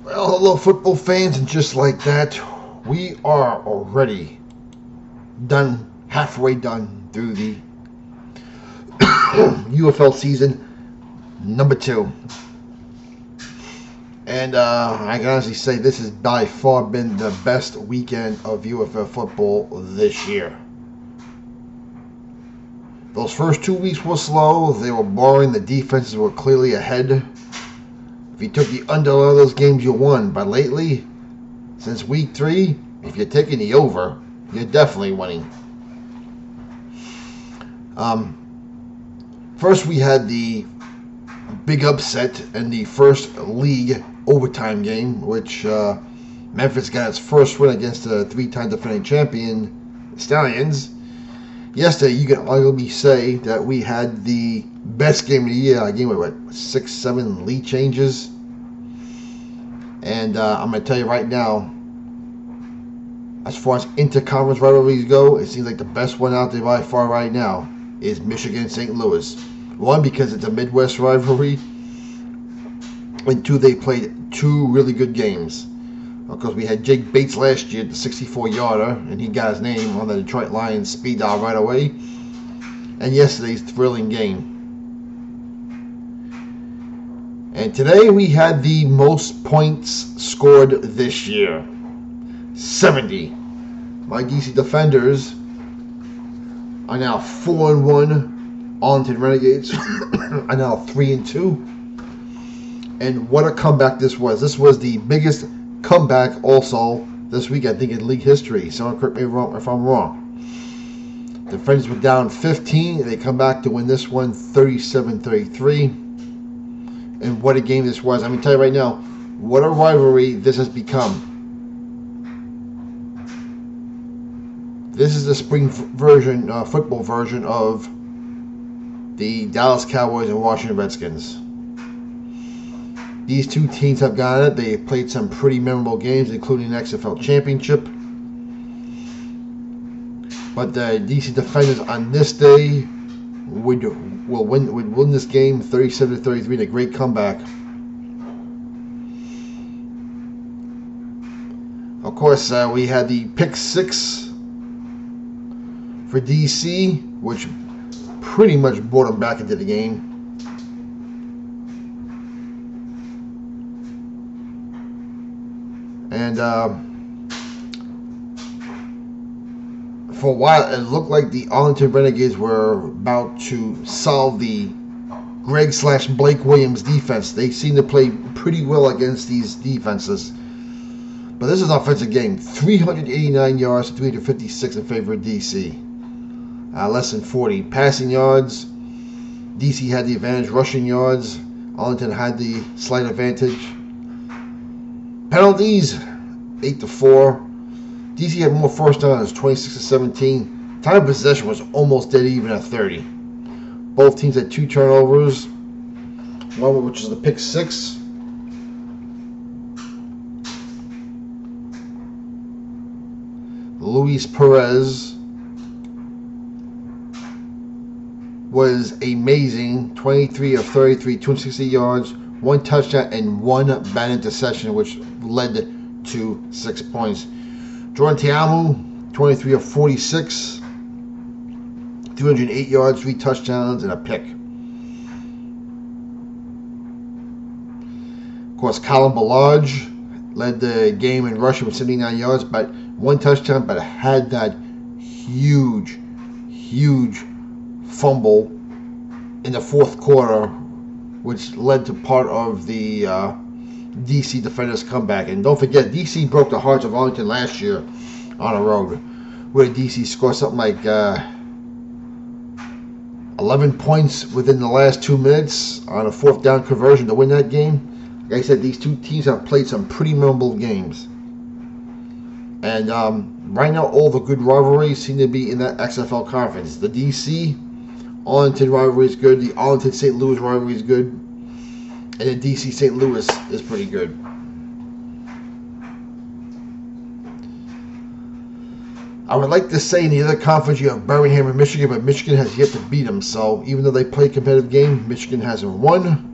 Well, hello, football fans, and just like that, we are already halfway done through the UFL season number 2. And I can honestly say this has by far been the best weekend of UFL football this year. Those first 2 weeks were slow, they were boring, the defenses were clearly ahead. If you took the under of those games, you won. But lately, since week 3, if you're taking the over, you're definitely winning. First, we had the big upset in the first league overtime game, which Memphis got its first win against the 3-time defending champion Stallions. Yesterday, you can arguably say that we had the best game of the year. A game with 6-7 lead changes. And I'm going to tell you right now, as far as interconference rivalries go, it seems like the best one out there by far right now is Michigan-St. Louis. One, because it's a Midwest rivalry, and two, they played 2 really good games. Of course, we had Jake Bates last year, the 64-yarder, and he got his name on the Detroit Lions speed dial right away. And yesterday's thrilling game. And today we had the most points scored this year. 70. My DC Defenders are now 4-1. Arlington Renegades are now 3-2. And what a comeback this was. This was the biggest comeback also this week, I think, in league history. Someone correct me if I'm wrong. The Friends were down 15. They come back to win this one 37-33. And what a game this was. I'm going to tell you right now, what a rivalry this has become. This is the spring version, football version of the Dallas Cowboys and Washington Redskins. These two teams have got it. They played some pretty memorable games, including the XFL Championship. But the DC Defenders on this day would win this game 37-33 in a great comeback. Of course, we had the pick 6 for DC, which pretty much brought them back into the game. And for a while, it looked like the Arlington Renegades were about to solve the Greg/Blake Williams defense. They seem to play pretty well against these defenses. But this is an offensive game. 389 yards to 356 in favor of DC. Less than 40. Passing yards, DC had the advantage. Rushing yards, Arlington had the slight advantage. Penalties, 8-4. DC had more first downs, 26-17. Time of possession was almost dead even at 30. Both teams had 2 turnovers. One which is the pick 6. Luis Perez was amazing. 23 of 33, 260 yards, 1 touchdown, and 1 bad interception, which led to 6 points. Jordan Tiamu, 23 of 46, 208 yards, 3 touchdowns, and a pick. Of course, Colin Ballage led the game in rushing with 79 yards, but 1 touchdown, but had that huge fumble in the 4th quarter, which led to part of the DC Defenders comeback. And don't forget, DC broke the hearts of Arlington last year on the road, where DC scored something like 11 points within the last 2 minutes on a 4th down conversion to win that game. Like I said, these two teams have played some pretty memorable games. And right now, all the good rivalries seem to be in that XFL conference. The DC Arlington rivalry is good. The Arlington St. Louis rivalry is good. And the DC St. Louis is pretty good. I would like to say in the other conference you have Birmingham and Michigan, but Michigan has yet to beat them. So even though they play a competitive game, Michigan hasn't won.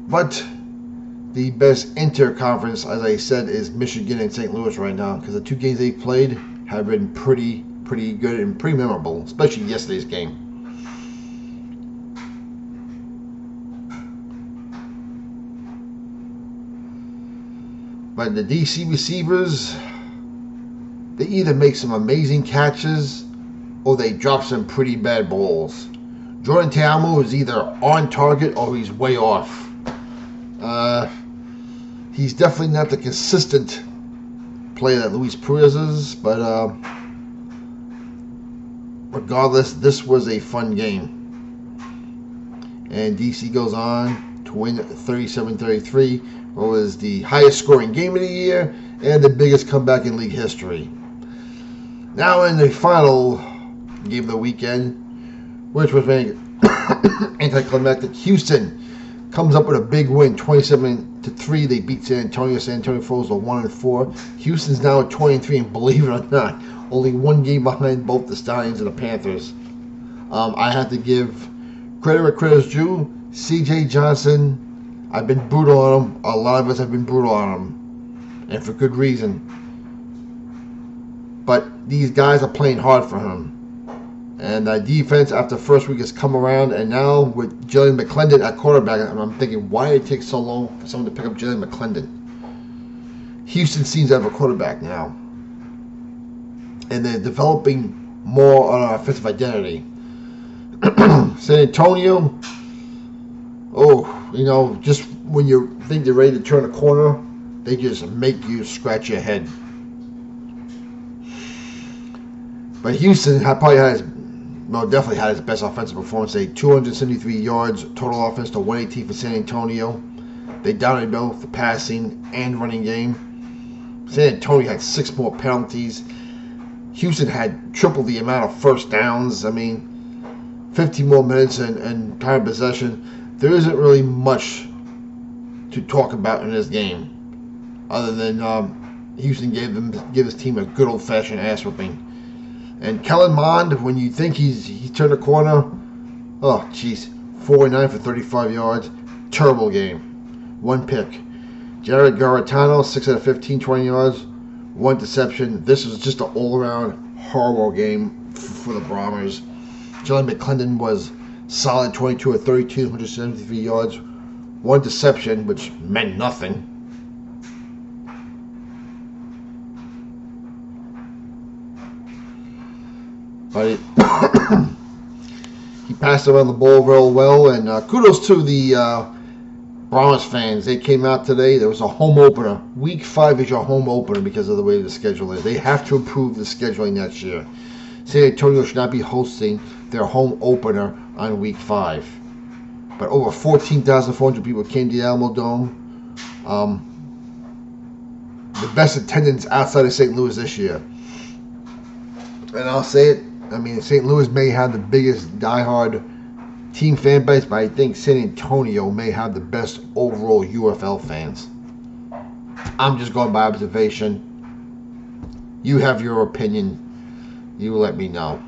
But The best inter-conference, as I said, is Michigan and St. Louis right now, because the two games they've played have been pretty good and pretty memorable, especially yesterday's game. But the DC receivers, they either make some amazing catches or they drop some pretty bad balls. Jordan Ta'amu is either on target or he's way off. He's definitely not the consistent player that Luis Perez is, but regardless, this was a fun game. And DC goes on to win 37-33, what was the highest scoring game of the year and the biggest comeback in league history. Now in the final game of the weekend, which was very anticlimactic, Houston comes up with a big win, 27-3. They beat San Antonio. San Antonio falls to 1-4. Houston's now at 23, and believe it or not, only one game behind both the Stallions and the Panthers. I have to give credit where credit's due. C.J. Johnson, I've been brutal on him. A lot of us have been brutal on him, and for good reason. But these guys are playing hard for him. And defense after first week has come around, and now with Jalen McClendon at quarterback, I'm thinking, why did it take so long for someone to pick up Jalen McClendon? Houston seems to have a quarterback now, and they're developing more on an offensive identity. San Antonio, just when you think they're ready to turn a corner, they just make you scratch your head. But Houston definitely had his best offensive performance. They 273 yards total offense to 118 for San Antonio. They dominated both the passing and running game. San Antonio had 6 more penalties. Houston had triple the amount of first downs. 15 more minutes and time of possession. There isn't really much to talk about in this game, other than Houston gave his team a good old-fashioned ass whipping. And Kellen Mond, when you think he's turned a corner, 4-9 for 35 yards. Terrible game. 1 pick. Jared Garatano, 6 out of 15, 20 yards. 1 deception. This was just an all-around horrible game for the Bombers. Jalen McClendon was solid, 22 of 32, 173 yards. 1 deception, which meant nothing. But he passed around the ball real well, and kudos to the Browns fans. They came out today. There was a home opener. Week 5 is your home opener because of the way the schedule is. They have to improve the scheduling next year. San Antonio should not be hosting their home opener on Week 5. But over 14,400 people came to the Alamo Dome. The best attendance outside of St. Louis this year. And I'll say it, St. Louis may have the biggest diehard team fan base, but I think San Antonio may have the best overall UFL fans. I'm just going by observation. You have your opinion. You let me know.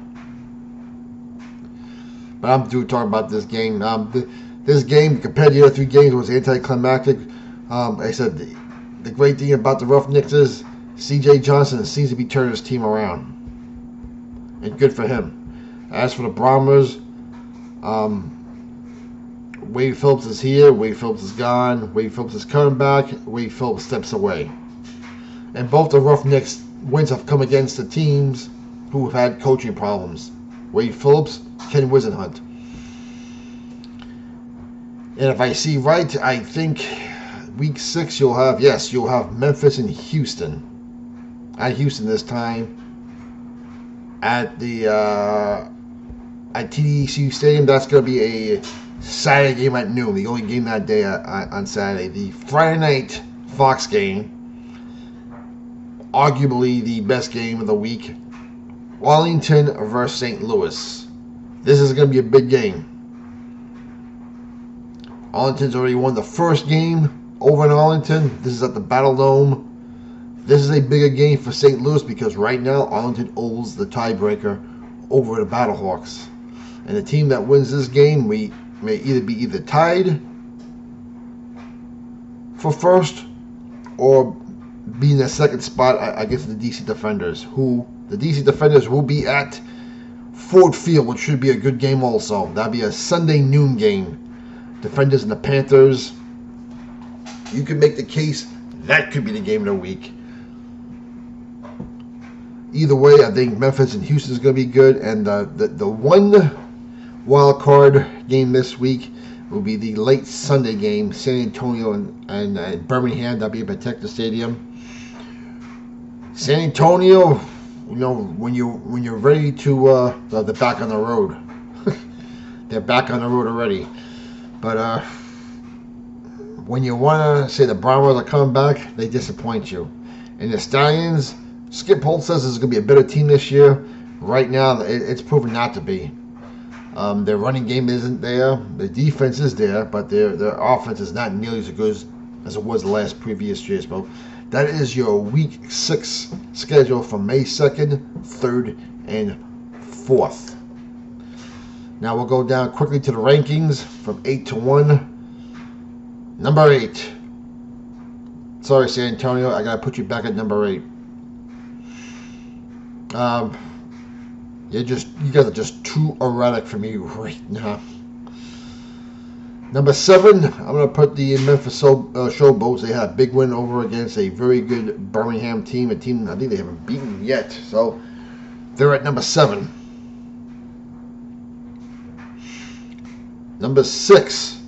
But I'm through talking about this game. This game, compared to the other 3 games, was anticlimactic. I said the great thing about the Roughnecks is C.J. Johnson seems to be turning his team around. And good for him. As for the Bombers, Wade Phillips is here. Wade Phillips is gone. Wade Phillips is coming back. Wade Phillips steps away. And both the Roughnecks wins have come against the teams who have had coaching problems. Wade Phillips, Ken Wisenhunt. And if I see right, I think week 6 you'll have Memphis and Houston. At Houston this time. At the at TDECU Stadium. That's going to be a Saturday game at noon. The only game that day on Saturday. The Friday night Fox game, arguably the best game of the week. Arlington versus St. Louis. This is going to be a big game. Arlington's already won the first game over in Arlington. This is at the Battle Dome. This is a bigger game for St. Louis because right now Arlington owns the tiebreaker over the Battlehawks. And the team that wins this game may either be tied for first or be in the second spot against the DC Defenders, who the DC Defenders will be at Ford Field, which should be a good game also. That'll be a Sunday noon game. Defenders and the Panthers. You can make the case that could be the game of the week. Either way, I think Memphis and Houston is going to be good. And the one wild card game this week will be the late Sunday game, San Antonio and Birmingham. That'll be at Protector Stadium. San Antonio, you know, when you're ready to, they're back on the road. They're back on the road already. But when you want to say the Browns are coming back, they disappoint you. And the Stallions, Skip Holt says it's going to be a better team this year. Right now, it's proven not to be. Their running game isn't there. The defense is there, but their offense is not nearly as good as it was the last previous years. But that is your Week 6 schedule for May 2nd, 3rd, and 4th. Now we'll go down quickly to the rankings from 8 to 1. Number 8. Sorry, San Antonio, I got to put you back at number 8. You guys are just too erratic for me right now. Number 7, I'm going to put the Memphis Showboats. They had a big win over against a very good Birmingham team, a team I think they haven't beaten yet. So they're at number 7. Number 6.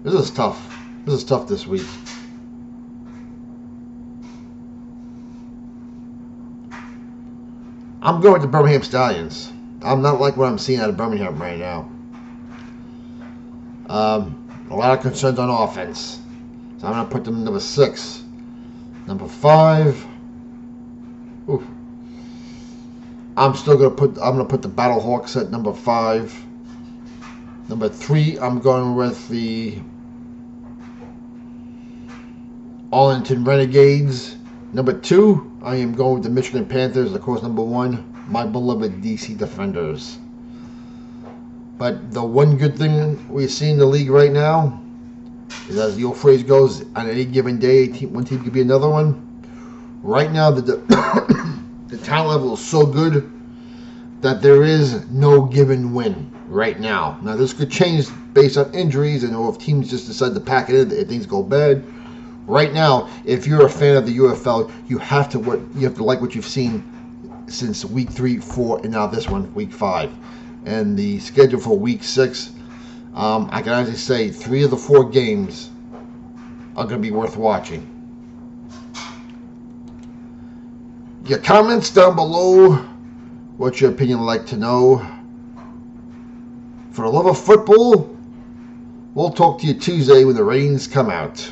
This is tough. This is tough this week. I'm going to Birmingham Stallions. I'm not like what I'm seeing out of Birmingham right now. A lot of concerns on offense. So I'm going to put them number 6. Number 5. Oof. I'm going to put the Battlehawks at number 5. Number 3, I'm going with the Arlington Renegades. Number 2, I am going with the Michigan Panthers. Of course, number 1, my beloved DC Defenders. But the one good thing we see in the league right now is, as the old phrase goes, on any given day, one team could be another one. Right now, the talent level is so good that there is no given win right now. Now, this could change based on injuries and or if teams just decide to pack it in if things go bad. Right now, if you're a fan of the UFL, you have to like what you've seen since week 3, 4, and now this one, week 5. And the schedule for week 6, I can honestly say 3 of the 4 games are going to be worth watching. Your comments down below. What's your opinion? I'd like to know. For the love of football, we'll talk to you Tuesday when the rains come out.